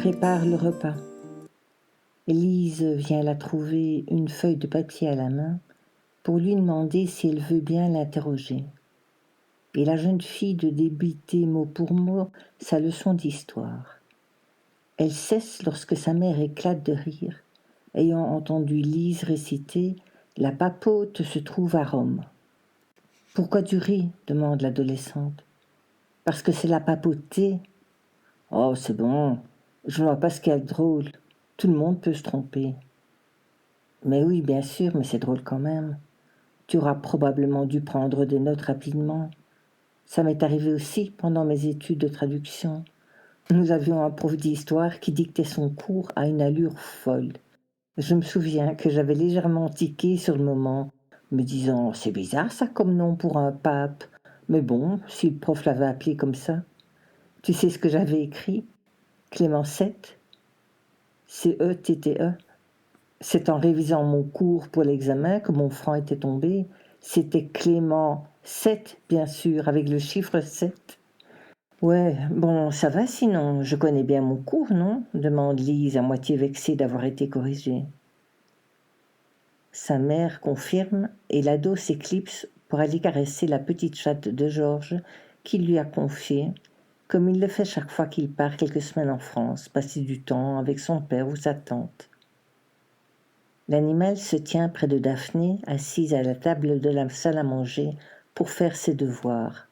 prépare le repas. Lise vient la trouver, une feuille de papier à la main, pour lui demander si elle veut bien l'interroger. Et la jeune fille de débiter mot pour mot sa leçon d'histoire. Elle cesse lorsque sa mère éclate de rire, ayant entendu Lise réciter « La papote se trouve à Rome ». « Pourquoi tu ris ?» demande l'adolescente. « Parce que c'est la papauté. »« Oh, c'est bon, je ne vois pas ce qu'il y a de drôle. Tout le monde peut se tromper. »« Mais oui, bien sûr, mais c'est drôle quand même. Tu auras probablement dû prendre des notes rapidement. Ça m'est arrivé aussi pendant mes études de traduction. Nous avions un prof d'histoire qui dictait son cours à une allure folle. Je me souviens que j'avais légèrement tiqué sur le moment, me disant « C'est bizarre ça comme nom pour un pape. Mais bon, si le prof l'avait appelé comme ça. » Tu sais ce que j'avais écrit ? Clément VII. C-E-T-T-E. C'est en révisant mon cours pour l'examen que mon franc était tombé. C'était Clément VII, bien sûr, avec le chiffre 7. Ouais, bon, ça va sinon, je connais bien mon cours, non ? Demande Lise, à moitié vexée d'avoir été corrigée. Sa mère confirme et l'ado s'éclipse pour aller caresser la petite chatte de Georges qu'il lui a confiée, comme il le fait chaque fois qu'il part quelques semaines en France, passer du temps avec son père ou sa tante. L'animal se tient près de Daphné, assise à la table de la salle à manger, pour faire ses devoirs.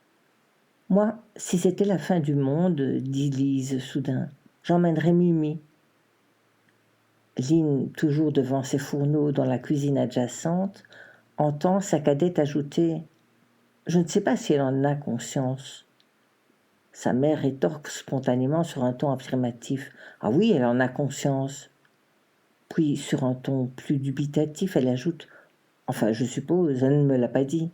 « Moi, si c'était la fin du monde, dit Lise soudain, j'emmènerais Mimi. » Lynn, toujours devant ses fourneaux dans la cuisine adjacente, entend sa cadette ajouter « Je ne sais pas si elle en a conscience. » Sa mère rétorque spontanément sur un ton affirmatif « Ah oui, elle en a conscience. » Puis, sur un ton plus dubitatif, elle ajoute « Enfin, je suppose, elle ne me l'a pas dit. »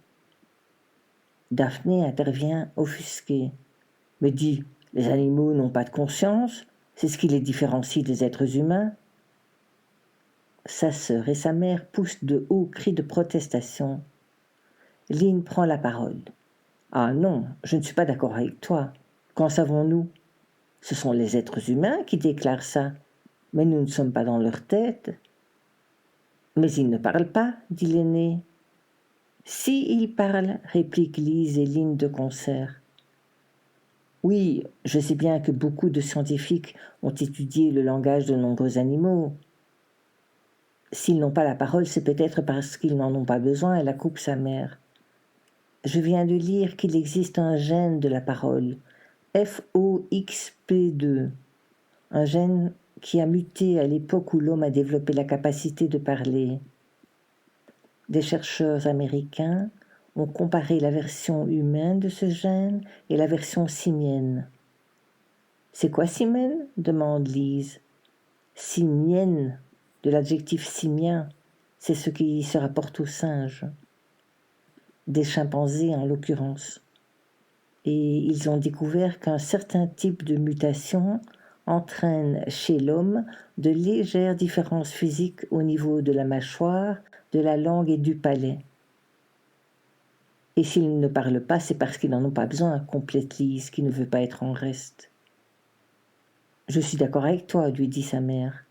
Daphné intervient offusquée. « Mais dis, les animaux n'ont pas de conscience, c'est ce qui les différencie des êtres humains. » Sa sœur et sa mère poussent de hauts cris de protestation. Lynn prend la parole. « Ah non, je ne suis pas d'accord avec toi. Qu'en savons-nous ? Ce sont les êtres humains qui déclarent ça, mais nous ne sommes pas dans leur tête. » « Mais ils ne parlent pas, dit l'aîné. »« Si, ils parlent, répliquent Lise et Lynn de concert. »« Oui, je sais bien que beaucoup de scientifiques ont étudié le langage de nombreux animaux. S'ils n'ont pas la parole, c'est peut-être parce qu'ils n'en ont pas besoin, la coupe sa mère. Je viens de lire qu'il existe un gène de la parole, FOXP2, un gène qui a muté à l'époque où l'homme a développé la capacité de parler. Des chercheurs américains ont comparé la version humaine de ce gène et la version simienne. « C'est quoi simienne ?» demande Lise. « Simienne, de l'adjectif simien, c'est ce qui se rapporte aux singes. Des chimpanzés en l'occurrence. Et ils ont découvert qu'un certain type de mutation entraîne chez l'homme de légères différences physiques au niveau de la mâchoire, de la langue et du palais. Et s'ils ne parlent pas, c'est parce qu'ils n'en ont pas besoin, complète Lise, qui ne veut pas être en reste. Je suis d'accord avec toi, lui dit sa mère.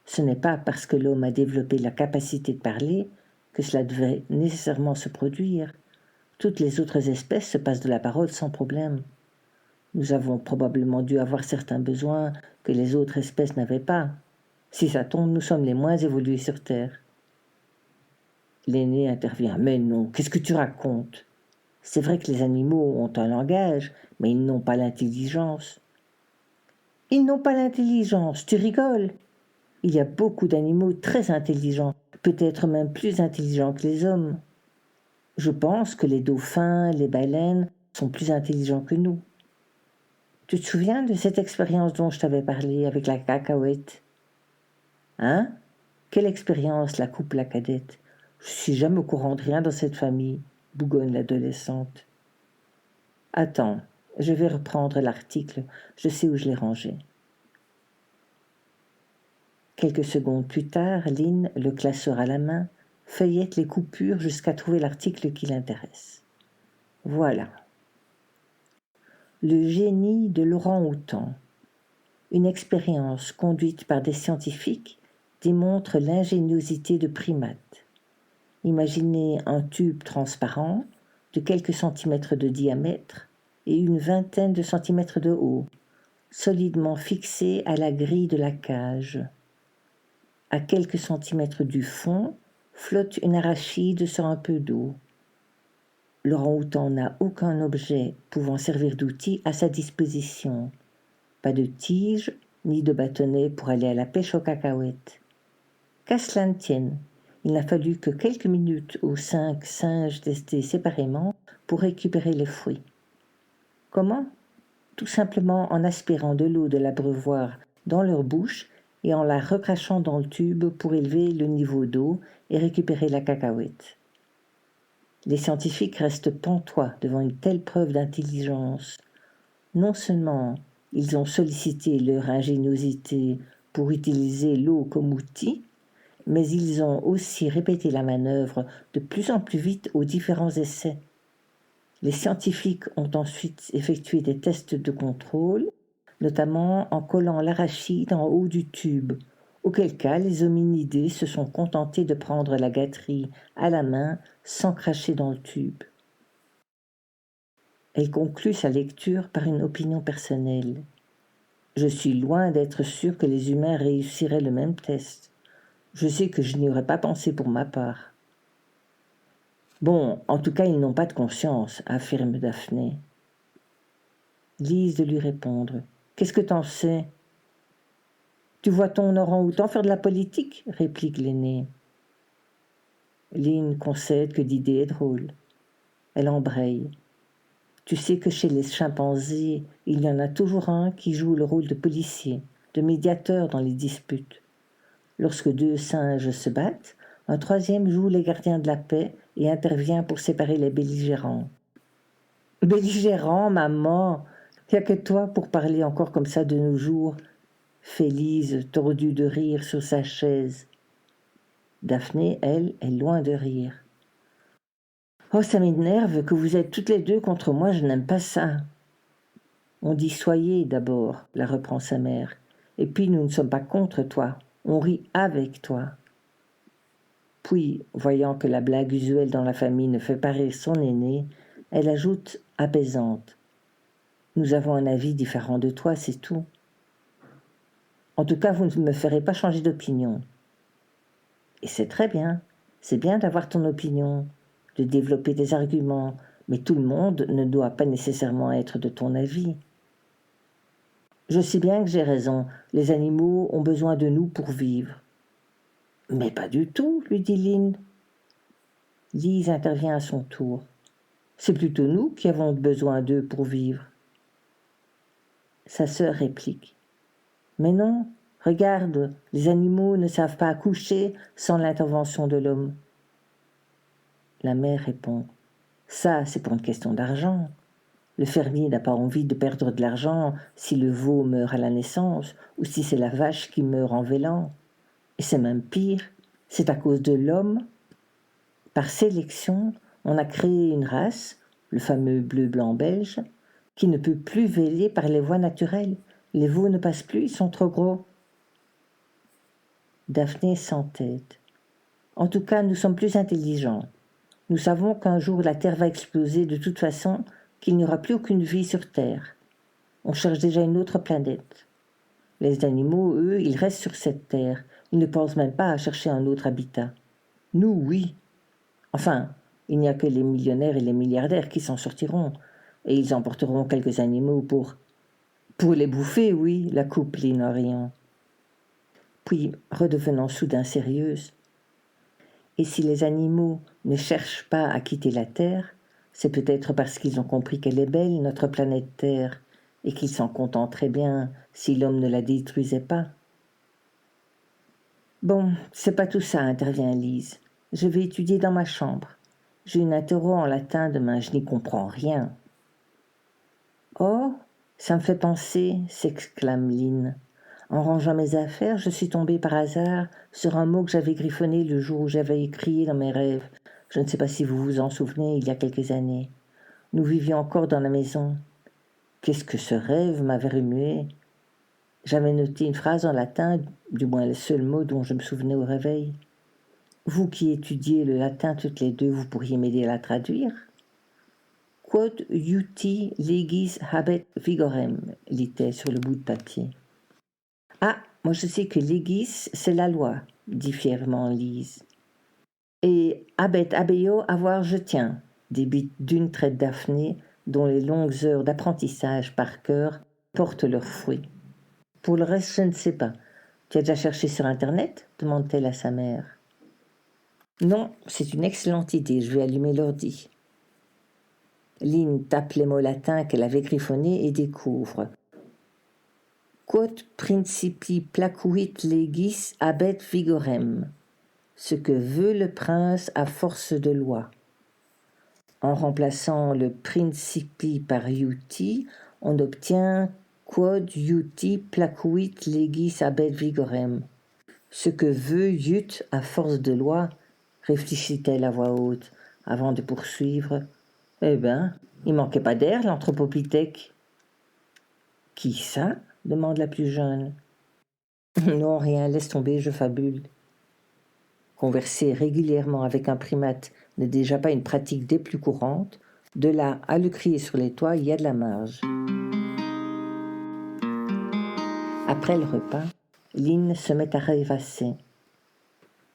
Ce n'est pas parce que l'homme a développé la capacité de parler que cela devait nécessairement se produire. Toutes les autres espèces se passent de la parole sans problème. Nous avons probablement dû avoir certains besoins que les autres espèces n'avaient pas. Si ça tombe, nous sommes les moins évolués sur Terre. L'aîné intervient. « Mais non, qu'est-ce que tu racontes ? C'est vrai que les animaux ont un langage, mais ils n'ont pas l'intelligence. » « Ils n'ont pas l'intelligence, tu rigoles ? Il y a beaucoup d'animaux très intelligents, peut-être même plus intelligents que les hommes. Je pense que les dauphins, les baleines sont plus intelligents que nous. Tu te souviens de cette expérience dont je t'avais parlé avec la cacahuète ? Hein ? Quelle expérience, la coupe la cadette ? Je suis jamais au courant de rien dans cette famille, bougonne l'adolescente. Attends, je vais reprendre l'article, je sais où je l'ai rangé. Quelques secondes plus tard, Lynn, le classeur à la main, feuillette les coupures jusqu'à trouver l'article qui l'intéresse. Voilà. Le génie de l'orang-outan. une expérience conduite par des scientifiques démontre l'ingéniosité de primates. Imaginez un tube transparent de quelques centimètres de diamètre et une vingtaine de centimètres de haut, solidement fixé à la grille de la cage. À quelques centimètres du fond, flotte une arachide sur un peu d'eau. L'orang-outan n'a aucun objet pouvant servir d'outil à sa disposition. Pas de tige, ni de bâtonnet pour aller à la pêche aux cacahuètes. Qu'à cela ne tienne, il n'a fallu que quelques minutes aux 5 singes testés séparément pour récupérer les fruits. Comment ? Tout simplement en aspirant de l'eau de l'abreuvoir dans leur bouche et en la recrachant dans le tube pour élever le niveau d'eau et récupérer la cacahuète. Les scientifiques restent pantois devant une telle preuve d'intelligence. Non seulement ils ont sollicité leur ingéniosité pour utiliser l'eau comme outil, mais ils ont aussi répété la manœuvre de plus en plus vite aux différents essais. Les scientifiques ont ensuite effectué des tests de contrôle, notamment en collant l'arachide en haut du tube, auquel cas les hominidés se sont contentés de prendre la gâterie à la main sans cracher dans le tube. Elle conclut sa lecture par une opinion personnelle. Je suis loin d'être sûre que les humains réussiraient le même test. Je sais que je n'y aurais pas pensé pour ma part. Bon, en tout cas, ils n'ont pas de conscience, affirme Daphné. Lise de lui répondre. Qu'est-ce que t'en sais ? Tu vois ton orang-outan faire de la politique, réplique l'aîné. Lynn concède que l'idée est drôle. Elle embraye. Tu sais que chez les chimpanzés, il y en a toujours un qui joue le rôle de policier, de médiateur dans les disputes. Lorsque deux singes se battent, un troisième joue les gardiens de la paix et intervient pour séparer les belligérants. Belligérants, maman, il n'y a que toi pour parler encore comme ça de nos jours, fait Lise, tordue de rire sur sa chaise. Daphné, elle, est loin de rire. Oh, ça m'énerve que vous êtes toutes les deux contre moi, je n'aime pas ça. On dit soyez d'abord, la reprend sa mère, et puis nous ne sommes pas contre toi, on rit avec toi. Puis, voyant que la blague usuelle dans la famille ne fait pas rire son aîné, elle ajoute apaisante. Nous avons un avis différent de toi, c'est tout. En tout cas, vous ne me ferez pas changer d'opinion. Et c'est très bien. C'est bien d'avoir ton opinion, de développer des arguments, mais tout le monde ne doit pas nécessairement être de ton avis. Je sais bien que j'ai raison, les animaux ont besoin de nous pour vivre. Mais pas du tout, lui dit Lynn. Lise intervient à son tour. C'est plutôt nous qui avons besoin d'eux pour vivre. Sa sœur réplique. Mais non, regarde, les animaux ne savent pas accoucher sans l'intervention de l'homme. La mère répond. Ça, c'est pour une question d'argent. Le fermier n'a pas envie de perdre de l'argent si le veau meurt à la naissance ou si c'est la vache qui meurt en vélant. Et c'est même pire, c'est à cause de l'homme. Par sélection, on a créé une race, le fameux bleu-blanc belge, qui ne peut plus véler par les voies naturelles. Les veaux ne passent plus, ils sont trop gros. Daphné s'entête. En tout cas, nous sommes plus intelligents. Nous savons qu'un jour la Terre va exploser de toute façon, qu'il n'y aura plus aucune vie sur Terre. On cherche déjà une autre planète. Les animaux, eux, ils restent sur cette Terre. Ils ne pensent même pas à chercher un autre habitat. Nous, oui. Enfin, il n'y a que les millionnaires et les milliardaires qui s'en sortiront, et ils emporteront quelques animaux pour les bouffer, oui, la coupe Lynn en riant. Puis, redevenant soudain sérieuse, et si les animaux ne cherchent pas à quitter la Terre, c'est peut-être parce qu'ils ont compris qu'elle est belle, notre planète Terre, et qu'ils s'en contenteraient bien si l'homme ne la détruisait pas. Bon, c'est pas tout ça, intervient Lise. Je vais étudier dans ma chambre. J'ai une interro en latin demain, je n'y comprends rien. Oh, ça me fait penser, s'exclame Lynn. En rangeant mes affaires, je suis tombée par hasard sur un mot que j'avais griffonné le jour où j'avais crié dans mes rêves. Je ne sais pas si vous vous en souvenez, il y a quelques années. Nous vivions encore dans la maison. Qu'est-ce que ce rêve m'avait remué ? J'avais noté une phrase en latin, du moins le seul mot dont je me souvenais au réveil. Vous qui étudiez le latin toutes les deux, vous pourriez m'aider à la traduire? Quod iuti legis habet vigorem, lit-elle sur le bout de papier. Ah, moi je sais que legis, c'est la loi, dit fièrement Lise. Et habet habeo, avoir je tiens, débite d'une traite Daphné, dont les longues heures d'apprentissage par cœur portent leurs fruits. Pour le reste, je ne sais pas. Tu as déjà cherché sur Internet? Demande-t-elle à sa mère. Non, c'est une excellente idée, je vais allumer l'ordi. Lynn tape les mots latins qu'elle avait griffonnés et découvre. Quod principi placuit legis habet vigorem, ce que veut le prince à force de loi. En remplaçant le principi par iuti, on obtient quod iuti placuit legis habet vigorem. Ce que veut iut à force de loi, réfléchit-elle à voix haute, avant de poursuivre. Eh ben, il manquait pas d'air, l'anthropopithèque. Qui ça? Demande la plus jeune. Non, rien, laisse tomber, je fabule. Converser régulièrement avec un primate n'est déjà pas une pratique des plus courantes. De là à le crier sur les toits, il y a de la marge. Après le repas, Lynn se met à rêvasser.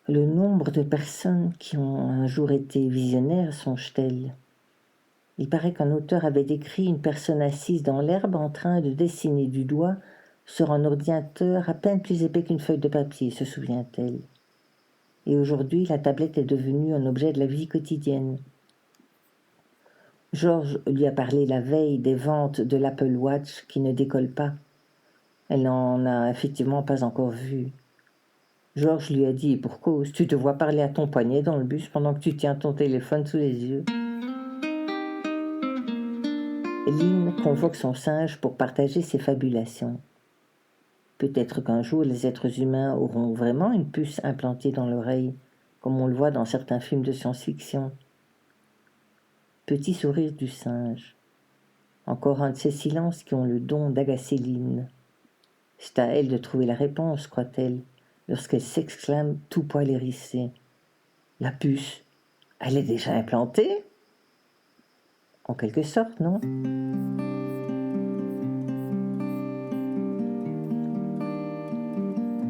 Le nombre de personnes qui ont un jour été visionnaires, songe-t-elle. Il paraît qu'un auteur avait décrit une personne assise dans l'herbe en train de dessiner du doigt sur un ordinateur à peine plus épais qu'une feuille de papier, se souvient-elle. Et aujourd'hui, la tablette est devenue un objet de la vie quotidienne. Georges lui a parlé la veille des ventes de l'Apple Watch qui ne décolle pas. Elle n'en a effectivement pas encore vu. Georges lui a dit, et pour cause, tu te vois parler à ton poignet dans le bus pendant que tu tiens ton téléphone sous les yeux. Lynn convoque son singe pour partager ses fabulations. Peut-être qu'un jour les êtres humains auront vraiment une puce implantée dans l'oreille, comme on le voit dans certains films de science-fiction. Petit sourire du singe. Encore un de ces silences qui ont le don d'agacer Lynn. C'est à elle de trouver la réponse, croit-elle, lorsqu'elle s'exclame tout poil hérissé. La puce, elle est déjà implantée? En quelque sorte, non?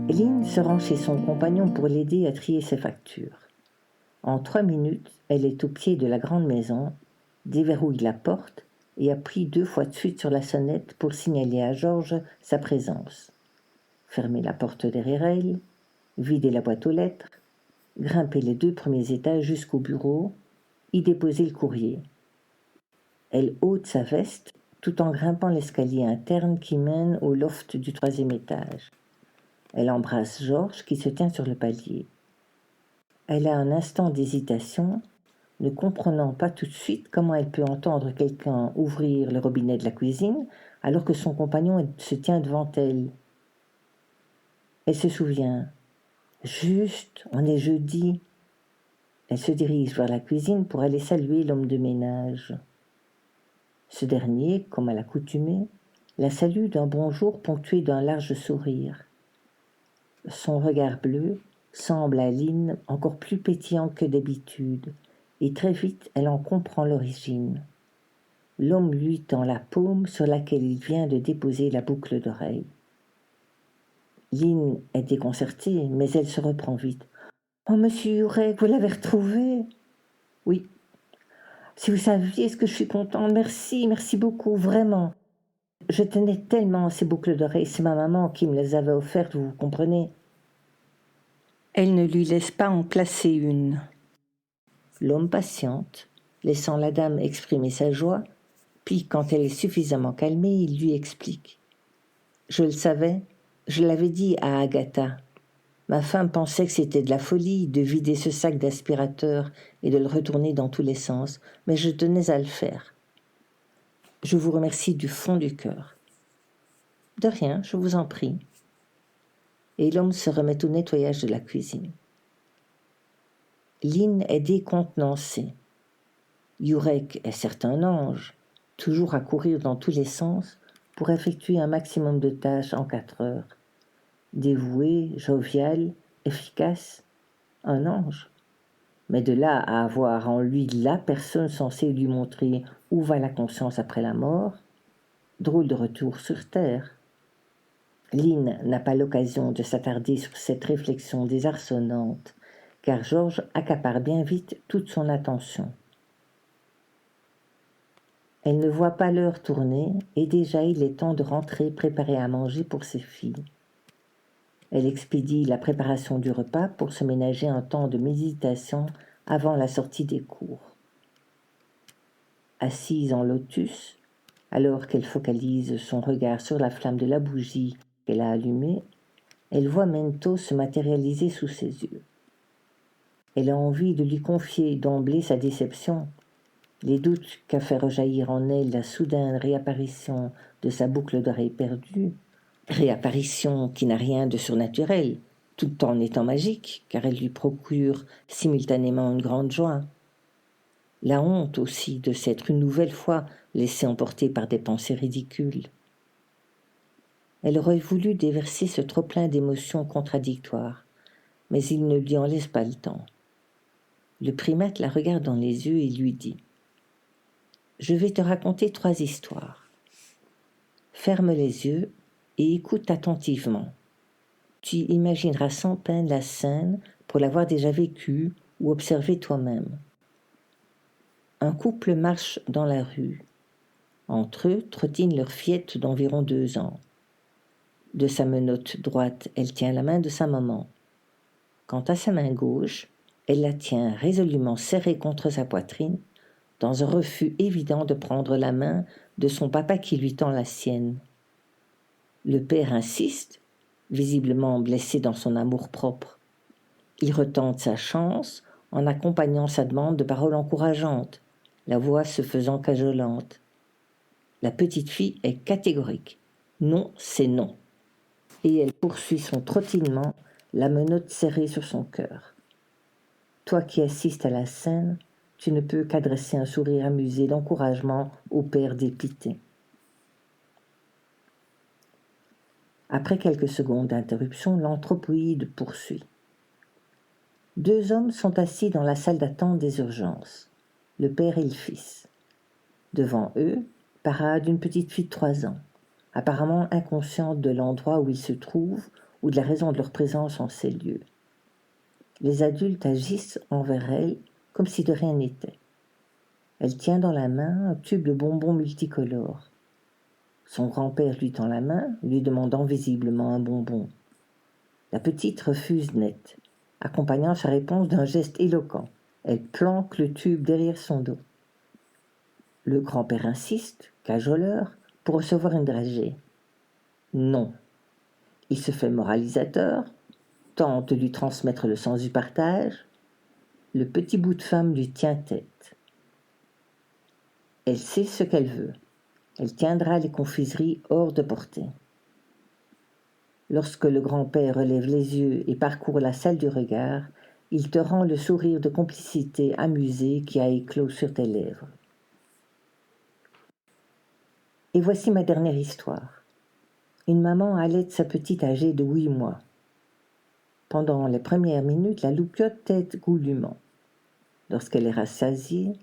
Lynn se rend chez son compagnon pour l'aider à trier ses factures. En 3 minutes, elle est au pied de la grande maison, déverrouille la porte et appuie 2 fois de suite sur la sonnette pour signaler à Georges sa présence. Fermer la porte derrière elle, vider la boîte aux lettres, grimper les 2 premiers étages jusqu'au bureau, y déposer le courrier. Elle ôte sa veste tout en grimpant l'escalier interne qui mène au loft du 3e étage. Elle embrasse Georges qui se tient sur le palier. Elle a un instant d'hésitation, ne comprenant pas tout de suite comment elle peut entendre quelqu'un ouvrir le robinet de la cuisine alors que son compagnon se tient devant elle. Elle se souvient. Juste, on est jeudi. Elle se dirige vers la cuisine pour aller saluer l'homme de ménage. Ce dernier, comme à l'accoutumée, la salue d'un bonjour ponctué d'un large sourire. Son regard bleu semble à Lynn encore plus pétillant que d'habitude, et très vite elle en comprend l'origine. L'homme lui tend la paume sur laquelle il vient de déposer la boucle d'oreille. Lynn est déconcertée, mais elle se reprend vite. « Oh, monsieur Hurek, vous l'avez retrouvé ?»« Oui. Si vous saviez ce que je suis contente, merci beaucoup, vraiment. Je tenais tellement à ces boucles d'oreilles, c'est ma maman qui me les avait offertes, vous comprenez. » Elle ne lui laisse pas en placer une. L'homme patiente, laissant la dame exprimer sa joie, puis quand elle est suffisamment calmée, il lui explique. « Je le savais, je l'avais dit à Agatha. Ma femme pensait que c'était de la folie de vider ce sac d'aspirateur et de le retourner dans tous les sens, mais je tenais à le faire. Je vous remercie du fond du cœur. »« De rien, je vous en prie. » Et l'homme se remet au nettoyage de la cuisine. Lynn est décontenancée. Hurek est certes un ange, toujours à courir dans tous les sens pour effectuer un maximum de tâches en 4 heures. Dévoué, jovial, efficace, un ange. Mais de là à avoir en lui la personne censée lui montrer où va la conscience après la mort, drôle de retour sur terre. Lynn n'a pas l'occasion de s'attarder sur cette réflexion désarçonnante, car Georges accapare bien vite toute son attention. Elle ne voit pas l'heure tourner, et déjà il est temps de rentrer préparer à manger pour ses filles. Elle expédie la préparation du repas pour se ménager un temps de méditation avant la sortie des cours. Assise en lotus, alors qu'elle focalise son regard sur la flamme de la bougie qu'elle a allumée, elle voit Mento se matérialiser sous ses yeux. Elle a envie de lui confier d'emblée sa déception, les doutes qu'a fait rejaillir en elle la soudaine réapparition de sa boucle d'oreille perdue, réapparition qui n'a rien de surnaturel, tout en étant magique, car elle lui procure simultanément une grande joie. La honte aussi de s'être une nouvelle fois laissée emporter par des pensées ridicules. Elle aurait voulu déverser ce trop-plein d'émotions contradictoires, mais il ne lui en laisse pas le temps. Le primate la regarde dans les yeux et lui dit « Je vais te raconter 3 histoires. Ferme les yeux et écoute attentivement. Tu imagineras sans peine la scène pour l'avoir déjà vécue ou observée toi-même. Un couple marche dans la rue. Entre eux trottine leur fillette d'environ 2 ans. De sa menotte droite, elle tient la main de sa maman. Quant à sa main gauche, elle la tient résolument serrée contre sa poitrine, dans un refus évident de prendre la main de son papa qui lui tend la sienne. Le père insiste, visiblement blessé dans son amour-propre. Il retente sa chance en accompagnant sa demande de paroles encourageantes, la voix se faisant cajolante. La petite fille est catégorique. Non, c'est non. Et elle poursuit son trottinement, la menotte serrée sur son cœur. Toi qui assistes à la scène, tu ne peux qu'adresser un sourire amusé d'encouragement au père dépité. Après quelques secondes d'interruption, l'anthropoïde poursuit. 2 hommes sont assis dans la salle d'attente des urgences, le père et le fils. Devant eux, parade une petite fille de 3 ans, apparemment inconsciente de l'endroit où ils se trouvent ou de la raison de leur présence en ces lieux. Les adultes agissent envers elle comme si de rien n'était. Elle tient dans la main un tube de bonbons multicolores. Son grand-père lui tend la main, lui demandant visiblement un bonbon. La petite refuse net, accompagnant sa réponse d'un geste éloquent. Elle planque le tube derrière son dos. Le grand-père insiste, cajoleur, pour recevoir une dragée. Non. Il se fait moralisateur, tente de lui transmettre le sens du partage. Le petit bout de femme lui tient tête. Elle sait ce qu'elle veut. Elle tiendra les confiseries hors de portée. Lorsque le grand-père relève les yeux et parcourt la salle du regard, il te rend le sourire de complicité amusé qui a éclos sur tes lèvres. Et voici ma dernière histoire. Une maman allaite sa petite âgée de 8 mois. Pendant les premières minutes, la loupiote tète goulûment. Lorsqu'elle est rassasiée,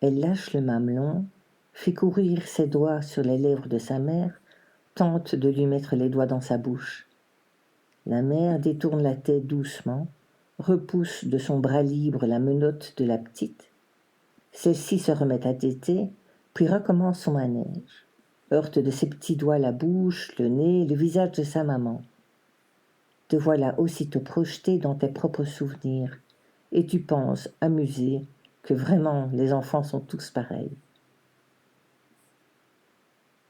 elle lâche le mamelon, fait courir ses doigts sur les lèvres de sa mère, tente de lui mettre les doigts dans sa bouche. La mère détourne la tête doucement, repousse de son bras libre la menotte de la petite. Celle-ci se remet à téter, puis recommence son manège. Heurte de ses petits doigts la bouche, le nez, le visage de sa maman. Te voilà aussitôt projeté dans tes propres souvenirs, et tu penses, amusé, que vraiment les enfants sont tous pareils.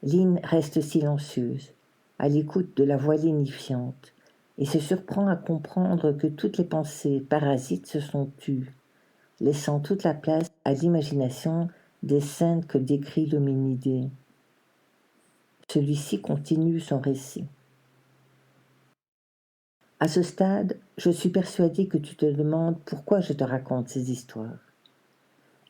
Lynn reste silencieuse, à l'écoute de la voix lénifiante, et se surprend à comprendre que toutes les pensées parasites se sont tues, laissant toute la place à l'imagination des scènes que décrit l'hominidé. Celui-ci continue son récit. À ce stade, je suis persuadée que tu te demandes pourquoi je te raconte ces histoires.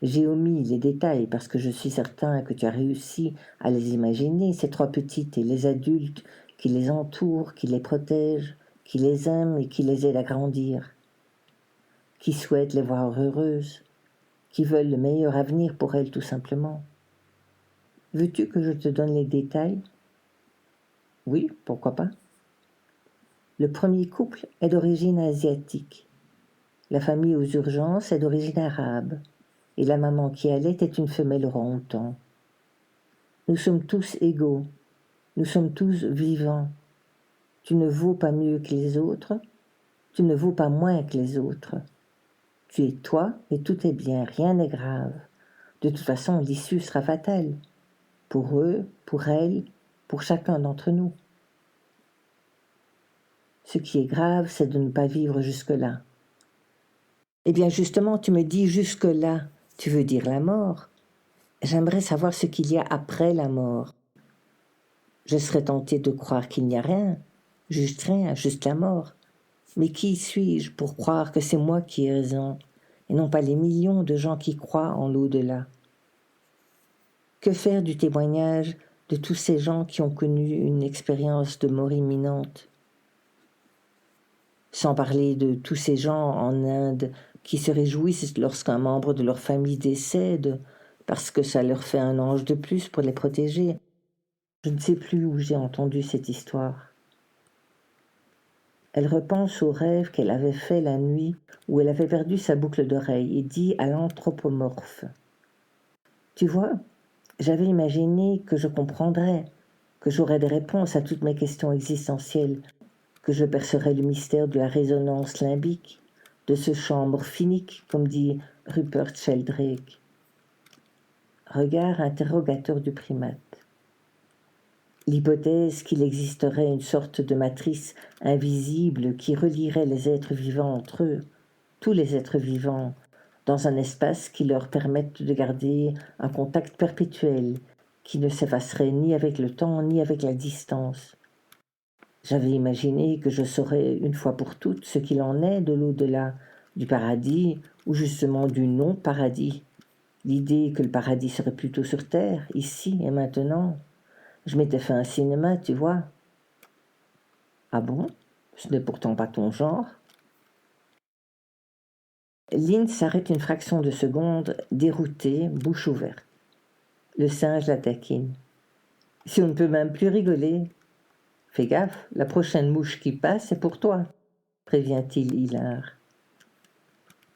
J'ai omis les détails parce que je suis certain que tu as réussi à les imaginer, ces trois petites, et les adultes qui les entourent, qui les protègent, qui les aiment et qui les aident à grandir, qui souhaitent les voir heureuses, qui veulent le meilleur avenir pour elles tout simplement. Veux-tu que je te donne les détails? Oui, pourquoi pas. Le premier couple est d'origine asiatique. La famille aux urgences est d'origine arabe. Et la maman qui allait est une femelle orang-outan. Nous sommes tous égaux. Nous sommes tous vivants. Tu ne vaux pas mieux que les autres. Tu ne vaux pas moins que les autres. Tu es toi et tout est bien, rien n'est grave. De toute façon, l'issue sera fatale. Pour eux, pour elles, pour chacun d'entre nous. Ce qui est grave, c'est de ne pas vivre jusque-là. Eh bien justement, tu me dis jusque-là, tu veux dire la mort. J'aimerais savoir ce qu'il y a après la mort. Je serais tentée de croire qu'il n'y a rien, juste la mort. Mais qui suis-je pour croire que c'est moi qui ai raison, et non pas les millions de gens qui croient en l'au-delà? Que faire du témoignage de tous ces gens qui ont connu une expérience de mort imminente? Sans parler de tous ces gens en Inde qui se réjouissent lorsqu'un membre de leur famille décède, parce que ça leur fait un ange de plus pour les protéger. Je ne sais plus où j'ai entendu cette histoire. Elle repense au rêve qu'elle avait fait la nuit où elle avait perdu sa boucle d'oreille et dit à l'anthropomorphe: « Tu vois, j'avais imaginé que je comprendrais, que j'aurais des réponses à toutes mes questions existentielles, que je percerais le mystère de la résonance limbique, de ce champ morphinique, comme dit Rupert Sheldrake. » Regard interrogateur du primate. L'hypothèse qu'il existerait une sorte de matrice invisible qui relierait les êtres vivants entre eux, tous les êtres vivants, dans un espace qui leur permette de garder un contact perpétuel, qui ne s'effacerait ni avec le temps ni avec la distance. J'avais imaginé que je saurais une fois pour toutes ce qu'il en est de l'au-delà, du paradis ou justement du non-paradis. L'idée que le paradis serait plutôt sur terre, ici et maintenant. Je m'étais fait un cinéma, tu vois. Ah bon? Ce n'est pourtant pas ton genre. Lynn s'arrête une fraction de seconde, déroutée, bouche ouverte. Le singe la taquine. Si on ne peut même plus rigoler. Fais gaffe, la prochaine mouche qui passe est pour toi, prévient-il hilar.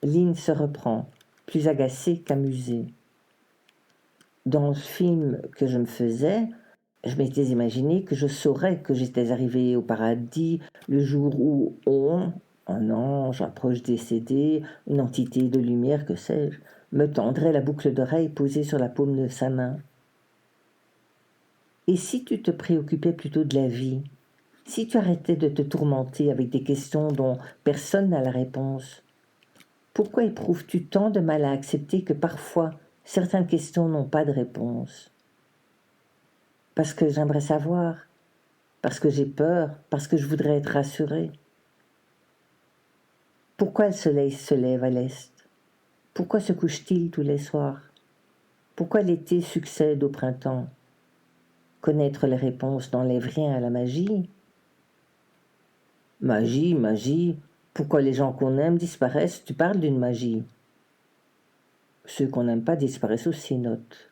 Lynn se reprend, plus agacée qu'amusée. Dans le film que je me faisais, je m'étais imaginé que je saurais que j'étais arrivé au paradis le jour où un ange, un proche décédé, une entité de lumière, que sais-je, me tendrait la boucle d'oreille posée sur la paume de sa main. Et si tu te préoccupais plutôt de la vie, si tu arrêtais de te tourmenter avec des questions dont personne n'a la réponse, pourquoi éprouves-tu tant de mal à accepter que parfois certaines questions n'ont pas de réponse? Parce que j'aimerais savoir, parce que j'ai peur, parce que je voudrais être rassurée. Pourquoi le soleil se lève à l'est? Pourquoi se couche-t-il tous les soirs? Pourquoi l'été succède au printemps? Connaître les réponses n'enlève rien à la magie. Magie, magie, pourquoi les gens qu'on aime disparaissent? Tu parles d'une magie. Ceux qu'on n'aime pas disparaissent aussi, note.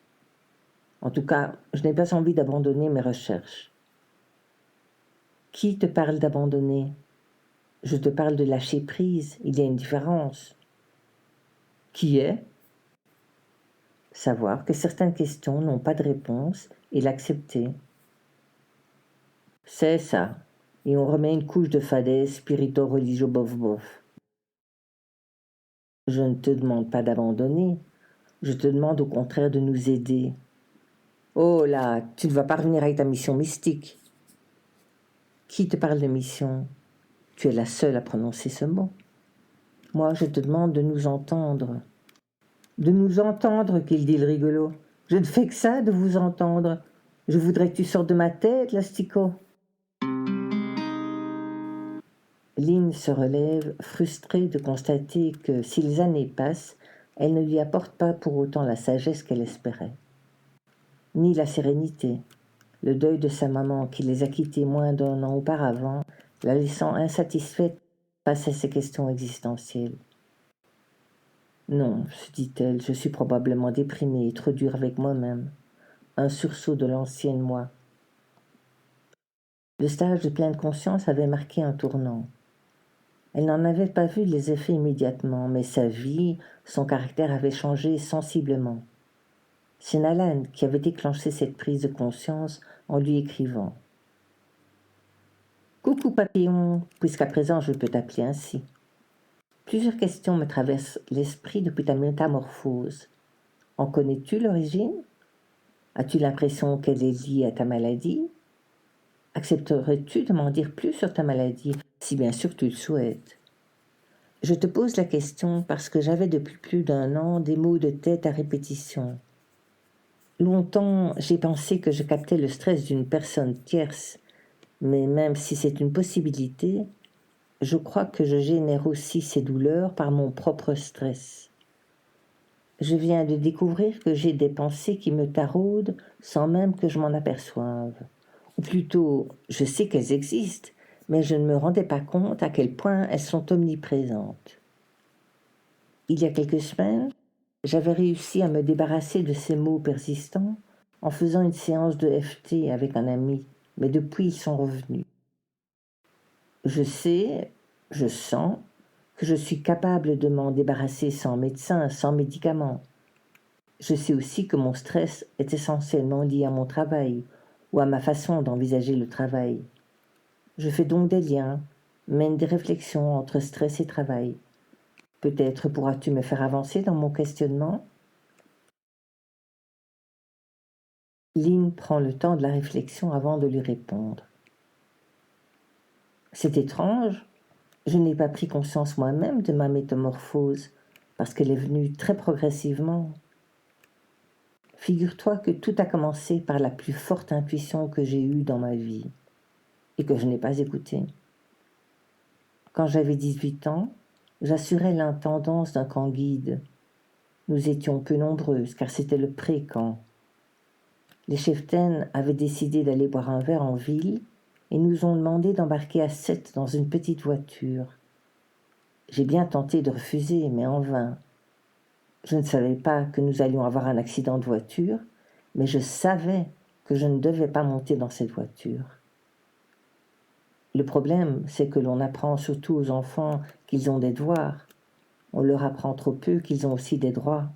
En tout cas, je n'ai pas envie d'abandonner mes recherches. Qui te parle d'abandonner? Je te parle de lâcher prise, il y a une différence. Qui est? Savoir que certaines questions n'ont pas de réponse et l'accepter. C'est ça, et on remet une couche de fadaise spirito-religio bof-bof. Je ne te demande pas d'abandonner, je te demande au contraire de nous aider. Oh là, tu ne vas pas revenir avec ta mission mystique. Qui te parle de mission? Tu es la seule à prononcer ce mot. Moi, je te demande de nous entendre. De nous entendre, qu'il dit le rigolo. Je ne fais que ça, de vous entendre. Je voudrais que tu sortes de ma tête, l'asticot. Lynn se relève, frustrée de constater que, si les années passent, elle ne lui apporte pas pour autant la sagesse qu'elle espérait, ni la sérénité. Le deuil de sa maman, qui les a quittés moins d'1 an auparavant, la laissant insatisfaite face à ces questions existentielles. Non, se dit-elle, je suis probablement déprimée et trop dure avec moi-même. Un sursaut de l'ancienne moi. Le stage de pleine conscience avait marqué un tournant. Elle n'en avait pas vu les effets immédiatement, mais sa vie, son caractère avait changé sensiblement. C'est Nalan qui avait déclenché cette prise de conscience en lui écrivant. « Coucou papillon, puisqu'à présent je peux t'appeler ainsi. Plusieurs questions me traversent l'esprit depuis ta métamorphose. En connais-tu l'origine? As-tu l'impression qu'elle est liée à ta maladie? Accepterais-tu de m'en dire plus sur ta maladie, si bien sûr tu le souhaites? Je te pose la question parce que j'avais depuis plus d'1 an des maux de tête à répétition. Longtemps, j'ai pensé que je captais le stress d'une personne tierce, mais même si c'est une possibilité, je crois que je génère aussi ces douleurs par mon propre stress. Je viens de découvrir que j'ai des pensées qui me taraudent sans même que je m'en aperçoive. Ou plutôt, je sais qu'elles existent, mais je ne me rendais pas compte à quel point elles sont omniprésentes. Il y a quelques semaines, j'avais réussi à me débarrasser de ces maux persistants en faisant une séance de FT avec un ami, mais depuis ils sont revenus. Je sais, je sens que je suis capable de m'en débarrasser sans médecin, sans médicaments. Je sais aussi que mon stress est essentiellement lié à mon travail ou à ma façon d'envisager le travail. Je fais donc des liens, mène des réflexions entre stress et travail. Peut-être pourras-tu me faire avancer dans mon questionnement? Lynn prend le temps de la réflexion avant de lui répondre. C'est étrange, je n'ai pas pris conscience moi-même de ma métamorphose, parce qu'elle est venue très progressivement. Figure-toi que tout a commencé par la plus forte intuition que j'ai eue dans ma vie, et que je n'ai pas écoutée. Quand j'avais 18 ans, j'assurais l'intendance d'un camp guide. Nous étions peu nombreuses, car c'était le pré-camp. Les cheftaines avaient décidé d'aller boire un verre en ville et nous ont demandé d'embarquer à 7 dans une petite voiture. J'ai bien tenté de refuser, mais en vain. Je ne savais pas que nous allions avoir un accident de voiture, mais je savais que je ne devais pas monter dans cette voiture. Le problème, c'est que l'on apprend surtout aux enfants qu'ils ont des devoirs. On leur apprend trop peu qu'ils ont aussi des droits.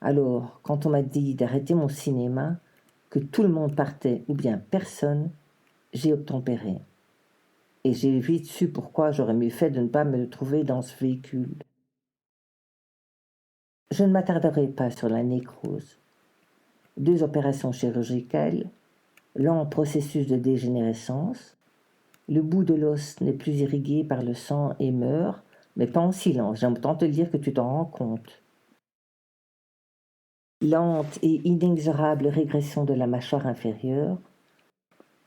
Alors, quand on m'a dit d'arrêter mon cinéma, que tout le monde partait ou bien personne, j'ai obtempéré. Et j'ai vite su pourquoi j'aurais mieux fait de ne pas me trouver dans ce véhicule. Je ne m'attarderai pas sur la nécrose. 2 opérations chirurgicales, lent processus de dégénérescence, le bout de l'os n'est plus irrigué par le sang et meurt, mais pas en silence, j'aime autant te dire que tu t'en rends compte. Lente et inexorable régression de la mâchoire inférieure,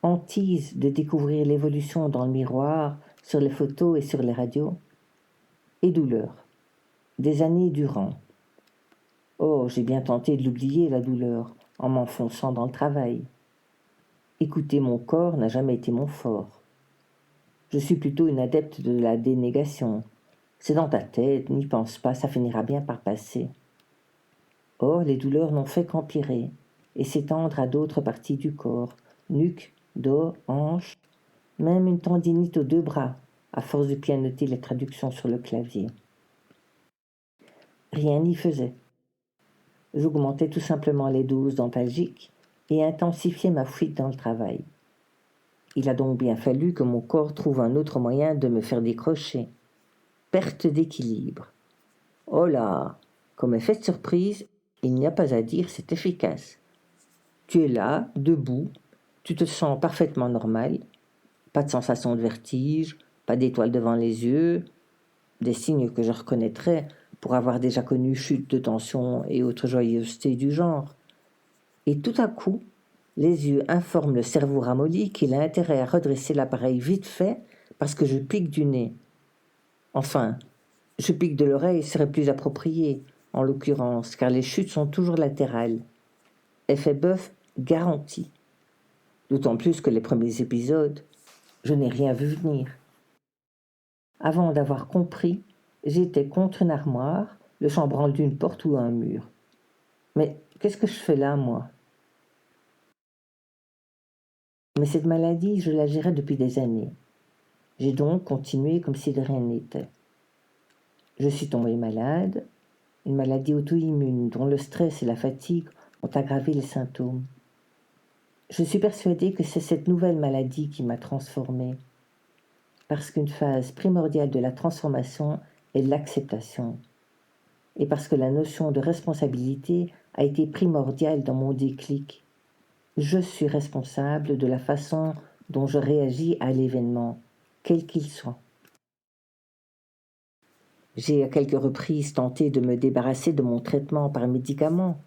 hantise de découvrir l'évolution dans le miroir, sur les photos et sur les radios, et douleur, des années durant. Oh, j'ai bien tenté de l'oublier, la douleur, en m'enfonçant dans le travail. Écouter mon corps n'a jamais été mon fort. Je suis plutôt une adepte de la dénégation. C'est dans ta tête, n'y pense pas, ça finira bien par passer. Or, les douleurs n'ont fait qu'empirer et s'étendre à d'autres parties du corps, nuque, dos, hanche, même une tendinite aux 2 bras, à force de pianoter les traductions sur le clavier. Rien n'y faisait. J'augmentais tout simplement les doses d'antalgiques et intensifiais ma fuite dans le travail. Il a donc bien fallu que mon corps trouve un autre moyen de me faire décrocher. Perte d'équilibre. Oh là, comme effet de surprise, il n'y a pas à dire, c'est efficace. Tu es là, debout, tu te sens parfaitement normal, pas de sensation de vertige, pas d'étoiles devant les yeux, des signes que je reconnaîtrais pour avoir déjà connu chute de tension et autres joyeusetés du genre. Et tout à coup, les yeux informent le cerveau ramolli qu'il a intérêt à redresser l'appareil vite fait parce que je pique du nez. Enfin, Je pique de l'oreille serait plus approprié, en l'occurrence, car les chutes sont toujours latérales. Effet bœuf garanti. D'autant plus que les premiers épisodes, je n'ai rien vu venir. Avant d'avoir compris, j'étais contre une armoire, le chambranle d'une porte ou un mur. Mais qu'est-ce que je fais là, moi? Mais cette maladie, je la gérais depuis des années. J'ai donc continué comme si de rien n'était. Je suis tombée malade, une maladie auto-immune dont le stress et la fatigue ont aggravé les symptômes. Je suis persuadée que c'est cette nouvelle maladie qui m'a transformée, parce qu'une phase primordiale de la transformation est l'acceptation, et parce que la notion de responsabilité a été primordiale dans mon déclic. Je suis responsable de la façon dont je réagis à l'événement, quel qu'il soit. J'ai à quelques reprises tenté de me débarrasser de mon traitement par médicaments,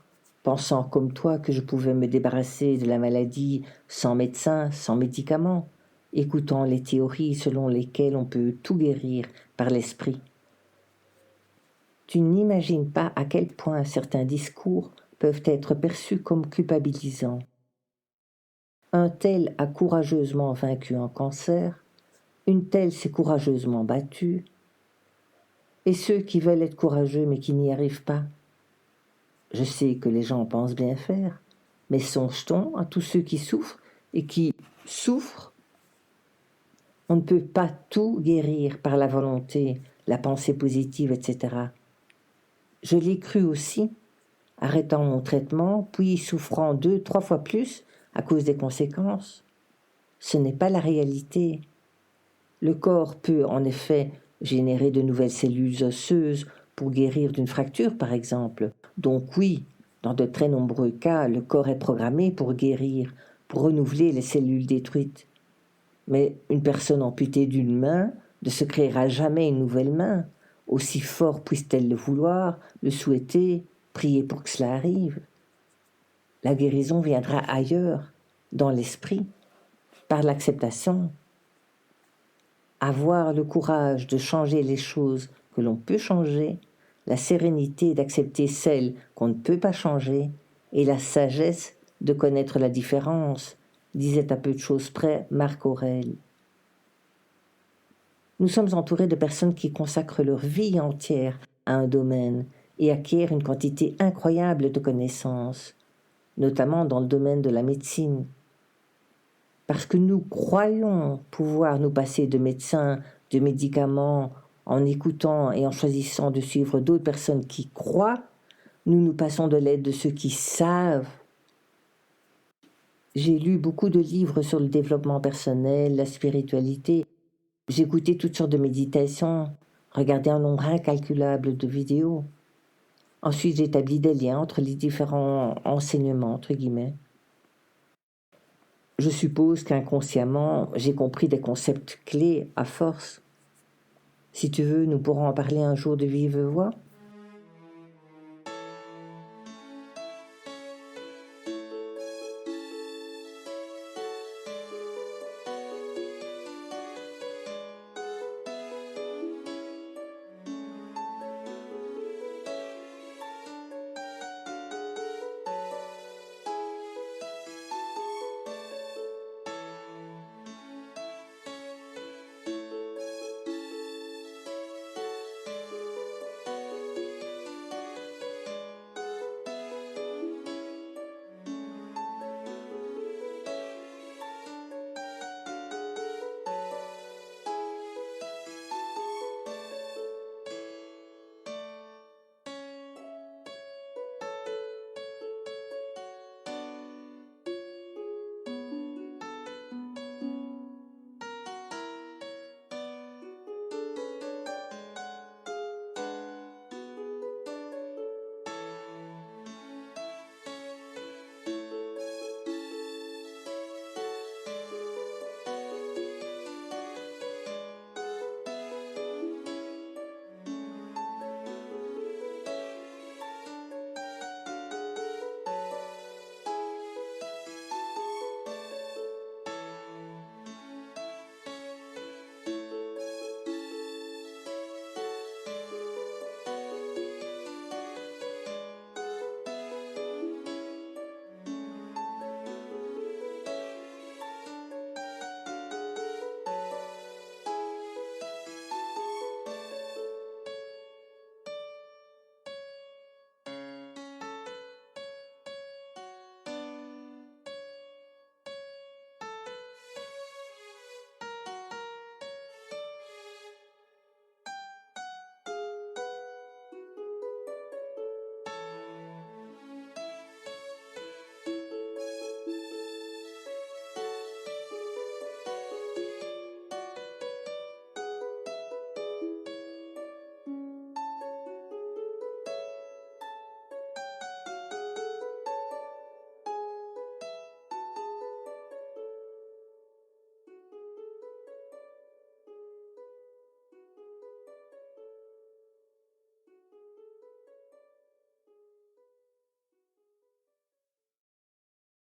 pensant comme toi que je pouvais me débarrasser de la maladie sans médecin, sans médicaments, écoutant les théories selon lesquelles on peut tout guérir par l'esprit. Tu n'imagines pas à quel point certains discours peuvent être perçus comme culpabilisants. Un tel a courageusement vaincu un cancer, une telle s'est courageusement battue, et ceux qui veulent être courageux mais qui n'y arrivent pas. Je sais que les gens pensent bien faire, mais songe-t-on à tous ceux qui souffrent et qui souffrent? On ne peut pas tout guérir par la volonté, la pensée positive, etc. Je l'ai cru aussi, arrêtant mon traitement, puis souffrant 2-3 fois plus à cause des conséquences. Ce n'est pas la réalité. Le corps peut en effet générer de nouvelles cellules osseuses pour guérir d'une fracture, par exemple. Donc oui, dans de très nombreux cas, le corps est programmé pour guérir, pour renouveler les cellules détruites. Mais une personne amputée d'une main ne se créera jamais une nouvelle main, aussi fort puisse-t-elle le vouloir, le souhaiter, prier pour que cela arrive. La guérison viendra ailleurs, dans l'esprit, par l'acceptation. Avoir le courage de changer les choses que l'on peut changer, la sérénité d'accepter celles qu'on ne peut pas changer, et la sagesse de connaître la différence, disait à peu de choses près Marc Aurèle. Nous sommes entourés de personnes qui consacrent leur vie entière à un domaine et acquièrent une quantité incroyable de connaissances, notamment dans le domaine de la médecine. Parce que nous croyons pouvoir nous passer de médecins, de médicaments, en écoutant et en choisissant de suivre d'autres personnes qui croient, nous nous passons de l'aide de ceux qui savent. J'ai lu beaucoup de livres sur le développement personnel, la spiritualité. J'ai écouté toutes sortes de méditations, regardé un nombre incalculable de vidéos. Ensuite, j'ai établi des liens entre les différents enseignements, entre guillemets. Je suppose qu'inconsciemment, j'ai compris des concepts clés à force. Si tu veux, nous pourrons en parler un jour de vive voix.